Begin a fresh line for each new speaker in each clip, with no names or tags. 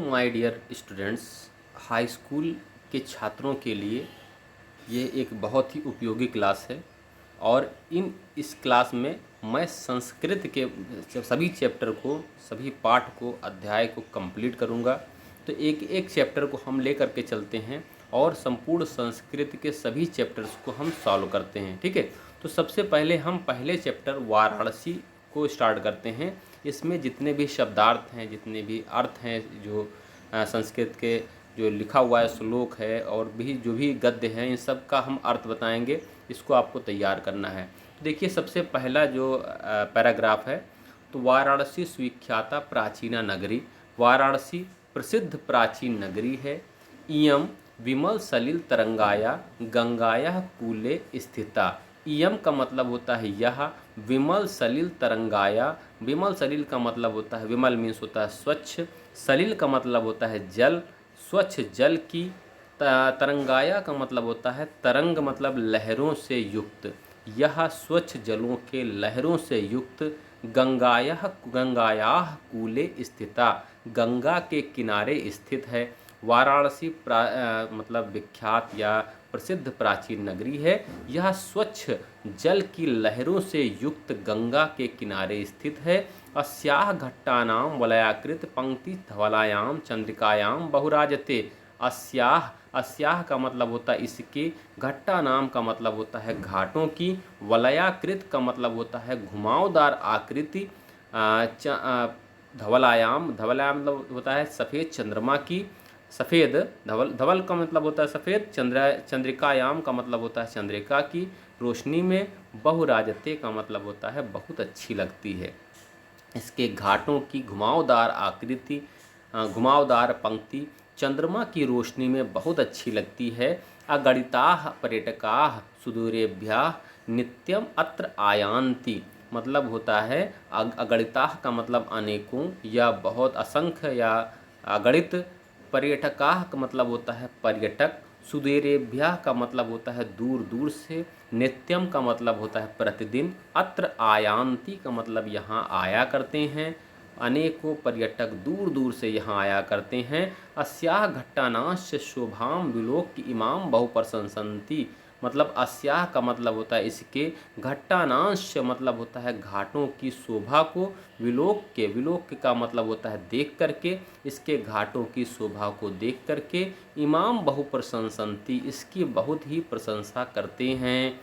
My dear students, high school के छात्रों के लिए ये एक बहुत ही उपयोगी क्लास है। और इस क्लास में मैं संस्कृत के सभी चैप्टर को, सभी पाठ को, अध्याय को कंप्लीट करूँगा। तो एक एक चैप्टर को हम लेकर के चलते हैं और संपूर्ण संस्कृत के सभी चैप्टर्स को हम सॉल्व करते हैं। ठीक है, तो सबसे पहले हम पहले चैप्टर वाराणसी को स्टार्ट करते हैं। इसमें जितने भी शब्दार्थ हैं, जितने भी अर्थ हैं, जो संस्कृत के जो लिखा हुआ है, श्लोक है और भी जो भी गद्य हैं, इन सब का हम अर्थ बताएंगे। इसको आपको तैयार करना है। तो देखिए, सबसे पहला जो पैराग्राफ है, तो वाराणसी सुविख्याता प्राचीना नगरी। वाराणसी प्रसिद्ध प्राचीन नगरी है। इयम विमल सलिल तरंगाया गंगाया कूले स्थिता। इयम का मतलब होता है यह, विमल सलिल तरंगाया, विमल सलिल का मतलब होता है, विमल मीन्स होता है स्वच्छ, सलिल का मतलब होता है जल, स्वच्छ जल की, तरंगाया का मतलब होता है तरंग, मतलब लहरों से युक्त, यह स्वच्छ जलों के लहरों से युक्त, गंगायाः गंगायाः कूले स्थिता, गंगा के किनारे स्थित है। वाराणसी मतलब विख्यात या प्रसिद्ध प्राचीन नगरी है। यह स्वच्छ जल की लहरों से युक्त गंगा के किनारे स्थित है। अस्याः घट्टानां वलयाकृत पंक्ति धवलायां चंद्रिकायां बहुराजते। अस्याः, अस्याः का मतलब होता है इसके, घट्टा नाम का मतलब होता है घाटों की, वलयाकृत का मतलब होता है घुमावदार आकृति, धवलायाम, धवलायाम मतलब होता है सफ़ेद चंद्रमा की, सफ़ेद धवल, धवल का मतलब होता है सफ़ेद, चंद्रिकायाम का मतलब होता है चंद्रिका की रोशनी में, बहुराजते का मतलब होता है बहुत अच्छी लगती है। इसके घाटों की घुमावदार आकृति, घुमावदार पंक्ति चंद्रमा की रोशनी में बहुत अच्छी लगती है। अगणिताः पर्यटकाः सुदूरेभ्यः नित्यम अत्र आयान्ति, मतलब होता है अगणिताः का मतलब अनेकों या बहुत, असंख्य या अगणित, पर्यटकाः का मतलब होता है पर्यटक, सुदूरेभ्यः का मतलब होता है दूर दूर से, नित्यम का मतलब होता है प्रतिदिन, अत्र आयान्ति का मतलब यहाँ आया करते हैं, अनेकों पर्यटक दूर दूर से यहाँ आया करते हैं। अस्याः घट्टानाश्च शोभाम विलोक्य इमाम बहुप्रशंसन्ति, मतलब अस्याः का मतलब होता है इसके, घट्टानांश मतलब होता है घाटों की शोभा को, विलोक्य, विलोक्य का मतलब होता है देख करके, इसके घाटों की शोभा को देख करके, इमाम बहुप्रशंसन्ति, इसकी बहुत ही प्रशंसा करते हैं।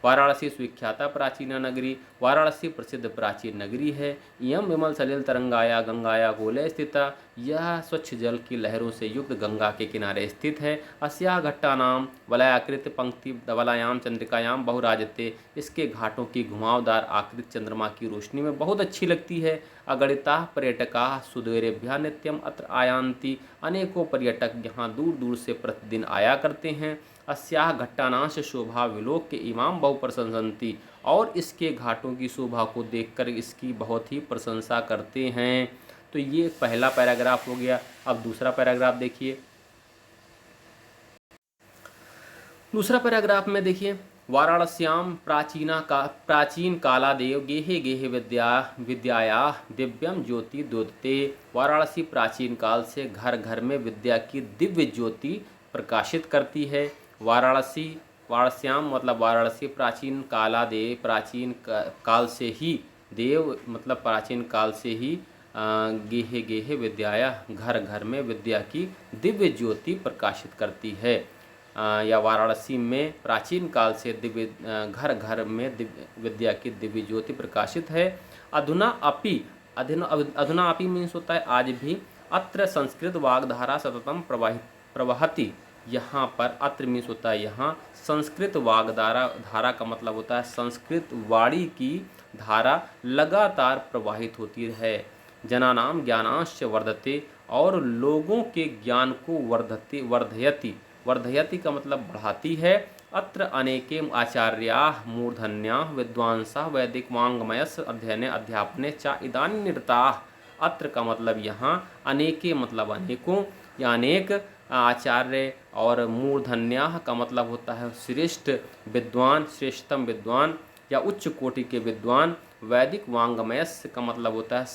वाराणसी सुविख्याता प्राचीन नगरी, वाराणसी प्रसिद्ध प्राचीन नगरी है। इयम विमल सलिल तरंगाया गंगाया गोले स्थिता, यह स्वच्छ जल की लहरों से युक्त गंगा के किनारे स्थित है। अस्या घट्टानाम वलयाकृत पंक्ति धवलायाम चंद्रिकायाम बहुराजते, इसके घाटों की घुमावदार आकृति चंद्रमा की रोशनी में बहुत अच्छी लगती है। अगणिताः पर्यटकाः सुदूरेभ्यः नित्यम अत्र आयान्ति, अनेकों पर्यटक यहाँ दूर दूर से प्रतिदिन आया करते हैं। अस्याः घट्टानाश शोभा विलोक्य इमाम बहुप्रशंसन्ति, और इसके घाटों की शोभा को देखकर इसकी बहुत ही प्रशंसा करते हैं। तो ये पहला पैराग्राफ हो गया। अब दूसरा पैराग्राफ देखिए। दूसरा पैराग्राफ में देखिए, वाराणस्याम प्राचीन कालादेव गेहे गेहे विद्याया दिव्यम ज्योति द्योतते। वाराणसी प्राचीन काल से घर घर में विद्या की दिव्य ज्योति प्रकाशित करती है। वाराणसी, वाराणस्याम मतलब वाराणसी, प्राचीन कालादेव, प्राचीन काल से ही, देव मतलब प्राचीन काल से ही, गेहे गेहे विद्याया घर घर में विद्या की दिव्य ज्योति प्रकाशित करती है। या वाराणसी में प्राचीन काल से दिव्य, घर घर में विद्या की दिव्य ज्योति प्रकाशित है। अधुना अपि, अधुना अपि मीन्स होता है आज भी, अत्र संस्कृत वाग्धारा सततम प्रवहति, यहाँ पर अत्र मीन्स होता है यहाँ, संस्कृत वाग्धारा, धारा का मतलब होता है संस्कृत वाणी की धारा लगातार प्रवाहित होती है। जनानाम ज्ञानांश वर्धते, और लोगों के ज्ञान को वर्धयति, वर्धयति का मतलब बढ़ाती है। अत्र अनेके आचार्याः मूर्धन्याः विद्वांसाः वैदिक वाङ्मयस्य अध्ययने अध्यापने च इदानीं निरताः। अत्र का मतलब यहाँ, अनेके मतलब अनेकों या अनेक आचार्य, और मूर्धन्याः का मतलब होता है श्रेष्ठ विद्वान, श्रेष्ठतम विद्वान या उच्च कोटि के विद्वान, वैदिक वाङ्मयस्य का मतलब होता है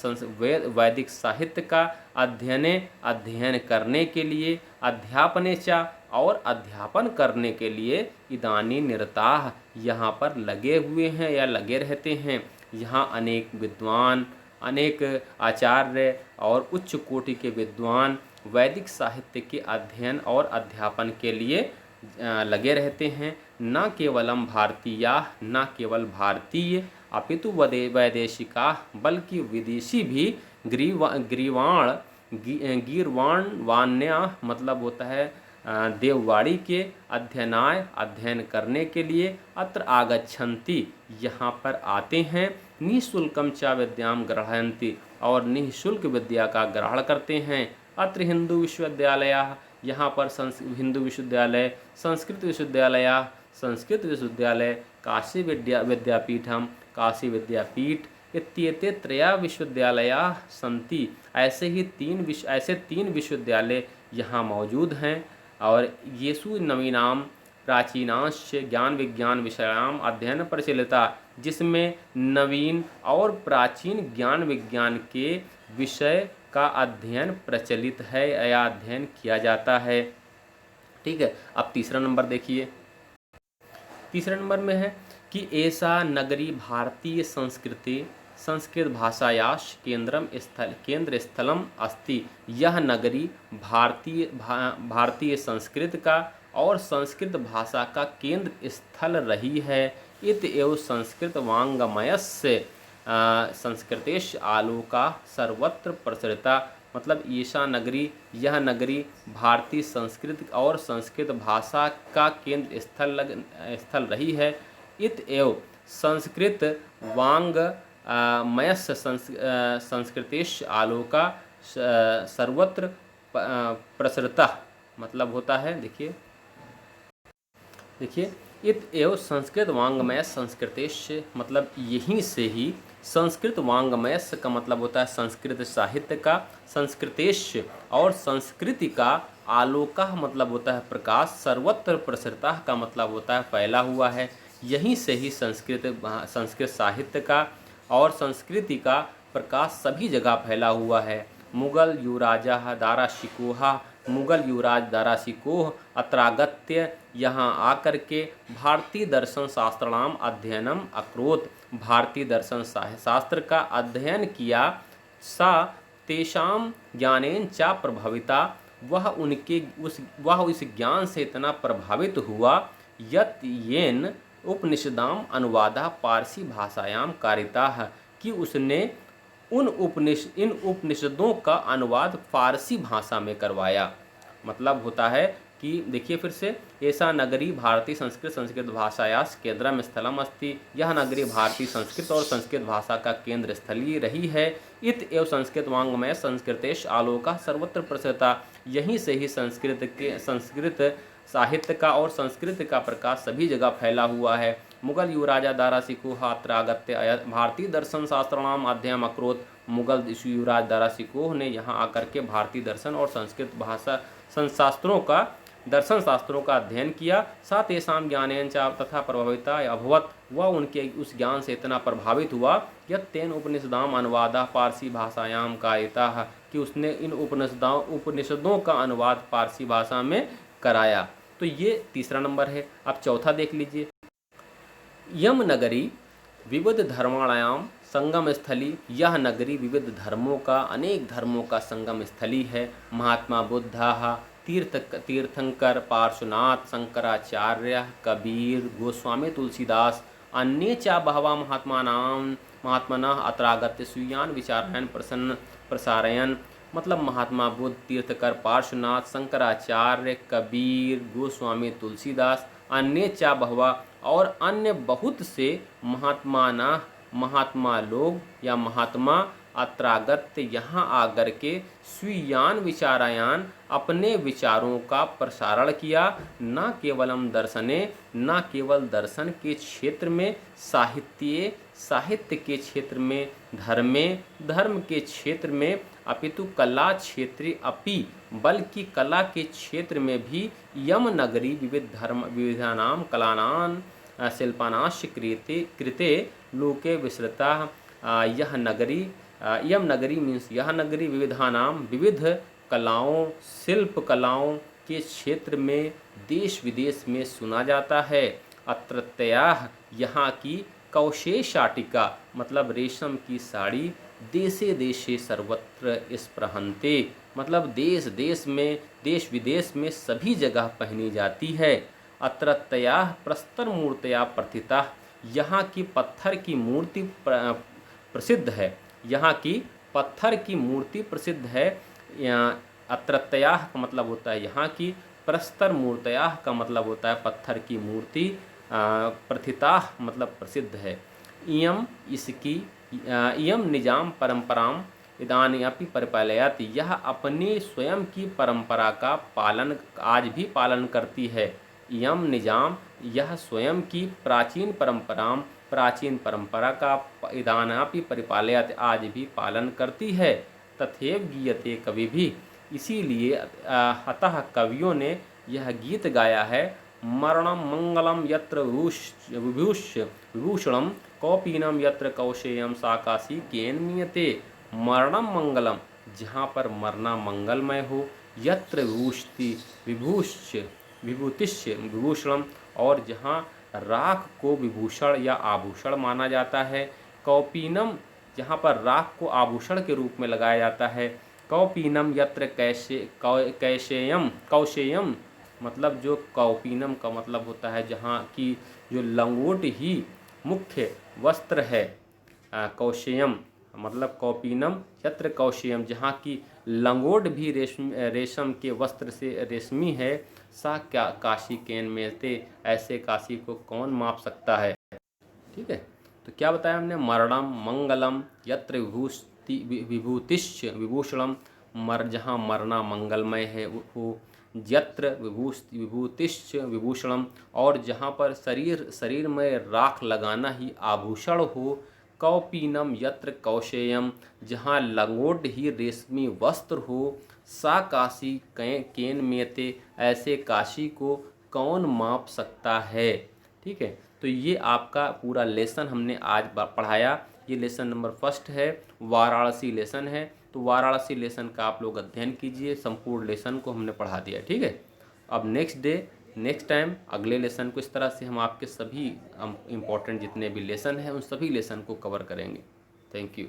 वैदिक साहित्य का अध्ययन करने के लिए, अध्यापने च और अध्यापन करने के लिए इदानी निरताः यहाँ पर लगे हुए हैं या लगे रहते हैं। यहाँ अनेक विद्वान, अनेक आचार्य और उच्च कोटि के विद्वान वैदिक साहित्य के अध्ययन और अध्यापन के लिए लगे रहते हैं। न केवलम भारतीया, न केवल भारतीय अपितु वैदेशिका, बल्कि विदेशी भी गीर्वाणवान्या मतलब होता है देववाड़ी के अध्ययन करने के लिए अत्र आगच्छन्ति यहाँ पर आते हैं। निःशुल्कम च विद्याम ग्रहयन्ति और निःशुल्क विद्या का ग्रहण करते हैं। अत्र हिंदू विश्वविद्यालय यहाँ पर हिंदू विश्वविद्यालय, संस्कृत विश्वविद्यालय, काशी विद्यापीठम काशी विद्यापीठ इत्येते त्रया विश्वविद्यालयाः सन्ति। ऐसे तीन विश्वविद्यालय यहाँ मौजूद हैं। और येषु नवीनाम प्राचीनांश ज्ञान विज्ञान विषयाम अध्ययन प्रचलिता, जिसमें नवीन और प्राचीन ज्ञान विज्ञान के विषय का अध्ययन प्रचलित है या अध्ययन किया जाता है। ठीक है, अब तीसरा नंबर देखिए। तीसरे नंबर में है कि ऐसा नगरी भारतीय संस्कृत भाषायाश केंद्र स्थलम अस्ति। यह नगरी भारतीय संस्कृत का और संस्कृत भाषा का केंद्र स्थल रही है। इत एव संस्कृत वाङ्मयस्य संस्कृतेश आलोका सर्वत्र प्रसरिता, मतलब यह नगरी भारतीय संस्कृत और संस्कृत भाषा का केंद्र स्थल रही है। इत एव संस्कृत वाङ्मयस्य संस्कृतेश आलोका सर्वत्र प्रसरिता, मतलब होता है देखिए इत एव संस्कृत वाङ्मय संस्कृतेश, मतलब यहीं से ही संस्कृत वाङ्मयस का मतलब होता है संस्कृत साहित्य का, संस्कृतेश और संस्कृति का, आलोका मतलब होता है प्रकाश, सर्वत्र प्रसरता का मतलब होता है फैला हुआ है। यहीं से ही संस्कृत साहित्य का और संस्कृति का प्रकाश सभी जगह फैला हुआ है। मुगल युवराज दाराशिकोह अत्रागत्य, यहाँ आकर के भारतीय दर्शन शास्त्राणाम अध्ययनम अकरोत्, भारतीय दर्शन शास्त्र का अध्ययन किया। सा तेषाम ज्ञानेन चा प्रभाविता, वह उस ज्ञान से इतना प्रभावित हुआ। यत येन उपनिषदाम अनुवादा पारसी भाषायाम कारिताः, कि उसने इन उपनिषदों का अनुवाद फारसी भाषा में करवाया। मतलब होता है कि देखिए फिर से, ऐसा नगरी भारतीय संस्कृत भाषायास केंद्रम स्थलम अस्ति। यह नगरी भारतीय संस्कृत और संस्कृत भाषा का केंद्र स्थलीय रही है। इत एव संस्कृत वाङ्मय संस्कृतेश आलोका सर्वत्र प्रसरता, यहीं से ही संस्कृत साहित्य का और संस्कृत का प्रकाश सभी जगह फैला हुआ है। मुगल युवराजा दाराशिकोह अत्रागत्य भारतीय दर्शन शास्त्राणाम अध्ययन अकरोत्, मुगल युवराज दाराशिकोह ने यहाँ आकर के भारतीय दर्शन और संस्कृत भाषा दर्शन शास्त्रों का अध्ययन किया। साथ एसाम ज्ञानेन च तथा प्रभाविता अभवत, वह उनके उस ज्ञान से इतना प्रभावित हुआ। यत तेन उपनिषदाम अनुवादा पारसी भाषायाम कारिताः, कि उसने इन उपनिषदों का अनुवाद पारसी भाषा में कराया। तो ये तीसरा नंबर है। अब चौथा देख लीजिए। यम नगरी विविध धर्माणाम संगम स्थली, यह नगरी विविध धर्मों का, अनेक धर्मों का संगम स्थली है। महात्मा बुद्धा तीर्थंकर पार्श्वनाथ शंकराचार्य कबीर गोस्वामी तुलसीदास अन्ये च बहवः महात्मनः अत्रागत्य स्वीयान् विचारान् प्रसारयन्, मतलब महात्मा बुद्ध, तीर्थकर पार्श्वनाथ, शंकराचार्य, कबीर, गोस्वामी तुलसीदास, अन्य चा बहवा और अन्य बहुत से महात्मा लोग या महात्मा अत्रागत्य यहाँ आकर के स्वीयान विचारायान अपने विचारों का प्रसारण किया। न केवलम दर्शने, न केवल दर्शन के क्षेत्र में, साहित्य के क्षेत्र में, धर्म के क्षेत्र में, अपितु कला क्षेत्रे अपि, बल्कि कला के क्षेत्र में भी यम नगरी विविधानाम कलानां शिल्पानाश्च कृते लोके विस्तृता यह नगरी इयं नगरी मीन्स यह नगरी विविधानां विविध कलाओं शिल्प कलाओं के क्षेत्र में देश विदेश में सुना जाता है। अत्रत्याः यहाँ की कौशेशाटिका मतलब रेशम की साड़ी देशे देशे सर्वत्र स्पृहन्ते मतलब देश देश में देश विदेश में सभी जगह पहनी जाती है। अत्रत्याः प्रस्तर मूर्तया प्रथिता यहाँ की पत्थर की मूर्ति प्रसिद्ध है। यहाँ की पत्थर की मूर्ति प्रसिद्ध है। अत्रत्याः का मतलब होता है यहाँ की, प्रस्तर मूर्तयाः का मतलब होता है पत्थर की मूर्ति, प्रथिताः मतलब प्रसिद्ध है। इयम इसकी इयम निजाम परंपराम इदानीमपि परिपालयति यह अपनी स्वयं की परंपरा का पालन आज भी पालन करती है। इयम निजाम यह स्वयं की प्राचीन परंपरा का इदानीमपि परिपालयति आज भी पालन करती है। तथैव गीयते कवि भी इसीलिए अतः कवियों ने यह गीत गाया है। मरणम मंगलम यत्र विभूषणम कौपीनम यत्र कौशेयम सा काशी केन मीयते। मरणम मंगलम जहाँ पर मरना मंगलमय हो, यत्र विभूतिश्च विभूषणम और जहाँ राख को विभूषण या आभूषण माना जाता है। कौपीनम जहाँ पर राख को आभूषण के रूप में लगाया जाता है। कौपीनम यत्र कौशेयम मतलब जो कौपीनम का मतलब होता है जहाँ की जो लंगोट ही मुख्य वस्त्र है। कौशेयम मतलब कौपीनम यत्र कौशेयम जहाँ की लंगोट भी रेशम के वस्त्र से रेशमी है। सा क्या काशी केन मेलते ऐसे काशी को कौन माप सकता है। ठीक है, तो क्या बताया हमने, मरणम मंगलम यत्र विभूतिश्च विभूषणम जहाँ मरना मंगलमय है वो, यत्र विभूतिश्च विभूषणम और जहाँ पर शरीर में राख लगाना ही आभूषण हो। कौपीनम यत्र कौशेयम जहाँ लंगोट ही रेशमी वस्त्र हो। सा काशी केन मेते ऐसे काशी को कौन माप सकता है। ठीक है, तो ये आपका पूरा लेसन हमने आज पढ़ाया। ये लेसन नंबर 1 है, वाराणसी लेसन है। तो वाराणसी लेसन का आप लोग अध्ययन कीजिए, संपूर्ण लेसन को हमने पढ़ा दिया। ठीक है, अब नेक्स्ट टाइम अगले लेसन को इस तरह से हम आपके सभी इम्पोर्टेंट जितने भी लेसन हैं उन सभी लेसन को कवर करेंगे। Thank you.